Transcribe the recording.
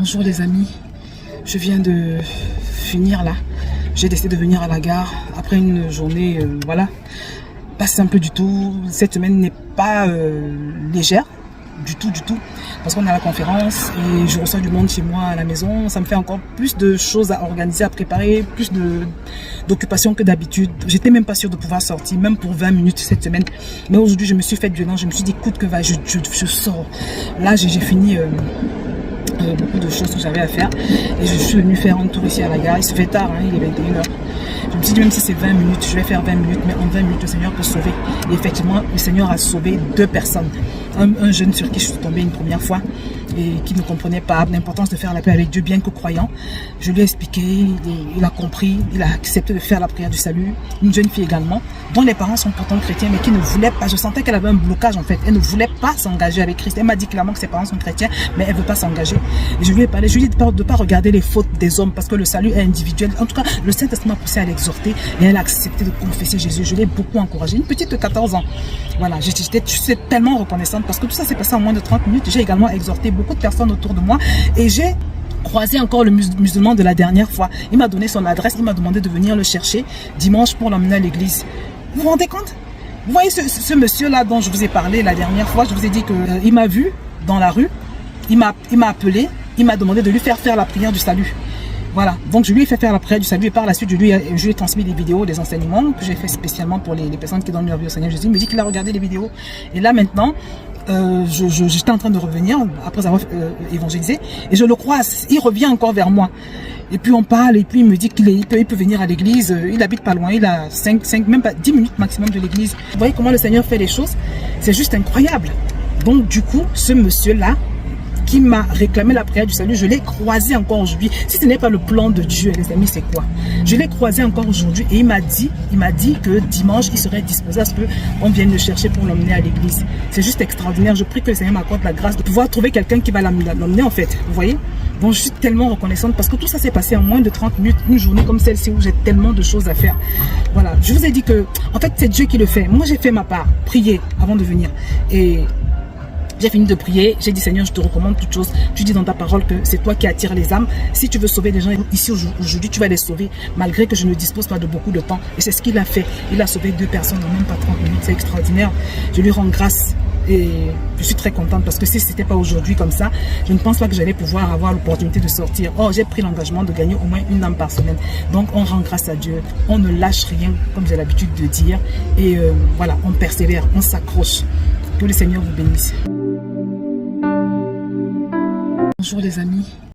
Bonjour les amis, je viens de finir là. J'ai décidé de venir à la gare après une journée, voilà, pas simple du tout. Cette semaine n'est pas légère du tout, parce qu'on est à la conférence et je reçois du monde chez moi à la maison. Ça me fait encore plus de choses à organiser, à préparer, plus d'occupations que d'habitude. J'étais même pas sûre de pouvoir sortir, même pour 20 minutes cette semaine. Mais aujourd'hui, je me suis fait violence, je me suis dit, coûte que va, je sors. Là, j'ai fini beaucoup de choses que j'avais à faire et je suis venue faire un tour ici à la gare. Il se fait tard, hein, il est 21h. Je me suis dit, même si c'est 20 minutes, je vais faire 20 minutes, mais en 20 minutes, le Seigneur peut sauver. Et effectivement, le Seigneur a sauvé 2 personnes. Un jeune sur qui je suis tombée une première fois et qui ne comprenait pas l'importance de faire la paix avec Dieu, bien que croyant. Je lui ai expliqué, il a compris, il a accepté de faire la prière du salut. Une jeune fille également, dont les parents sont pourtant chrétiens, mais qui ne voulait pas. Je sentais qu'elle avait un blocage en fait. Elle ne voulait pas s'engager avec Christ. Elle m'a dit clairement que ses parents sont chrétiens, mais elle ne veut pas s'engager. Et je lui ai parlé, je lui ai dit de ne pas regarder les fautes des hommes, parce que le salut est individuel. En tout cas, le Saint-Testament a poussé à l'exhorter et elle a accepté de confesser Jésus. Je l'ai beaucoup encouragée. Une petite de 14 ans. Voilà, je suis tellement reconnaissante parce que tout ça s'est passé en moins de 30 minutes. J'ai également exhorté beaucoup de personnes autour de moi et j'ai croisé encore le musulman de la dernière fois. Il m'a donné son adresse, il m'a demandé de venir le chercher dimanche pour l'emmener à l'église. Vous vous rendez compte? Vous voyez ce monsieur-là dont je vous ai parlé la dernière fois, je vous ai dit qu'il m'a vu dans la rue, il m'a appelé, il m'a demandé de lui faire la prière du salut. Voilà, donc je lui ai fait faire la prière du salut et par la suite je lui ai transmis des vidéos, des enseignements que j'ai fait spécialement pour les personnes qui donnent leur vie au Seigneur Jésus. Il me dit qu'il a regardé les vidéos et là maintenant, j'étais en train de revenir après avoir évangélisé et je le croise, il revient encore vers moi et puis on parle et puis il me dit qu'il peut venir à l'église. Il habite pas loin, il a 5 même pas 10 minutes maximum de l'église. Vous voyez comment le Seigneur fait les choses, c'est juste incroyable. Donc du coup ce monsieur là qui m'a réclamé la prière du salut, je l'ai croisé encore aujourd'hui. Si ce n'est pas le plan de Dieu, les amis, c'est quoi? Je l'ai croisé encore aujourd'hui et il m'a dit que dimanche, il serait disposé à ce qu'on vienne le chercher pour l'emmener à l'église. C'est juste extraordinaire. Je prie que le Seigneur m'accorde la grâce de pouvoir trouver quelqu'un qui va l'emmener en fait. Vous voyez? Donc je suis tellement reconnaissante parce que tout ça s'est passé en moins de 30 minutes, une journée comme celle-ci où j'ai tellement de choses à faire. Voilà, je vous ai dit que, en fait, c'est Dieu qui le fait. Moi, j'ai fait ma part, prier avant de venir. Et j'ai fini de prier, j'ai dit Seigneur, je te recommande toute chose. Tu dis dans ta parole que c'est toi qui attires les âmes. Si tu veux sauver des gens ici aujourd'hui, tu vas les sauver, malgré que je ne dispose pas de beaucoup de temps. Et c'est ce qu'il a fait. Il a sauvé 2 personnes en même pas 30 minutes. C'est extraordinaire. Je lui rends grâce et je suis très contente parce que si ce n'était pas aujourd'hui comme ça, je ne pense pas que j'allais pouvoir avoir l'opportunité de sortir. Or, j'ai pris l'engagement de gagner au moins une âme par semaine. Donc, on rend grâce à Dieu. On ne lâche rien, comme j'ai l'habitude de dire. Et voilà, on persévère, on s'accroche. Que le Seigneur vous bénisse. Bonjour les amis.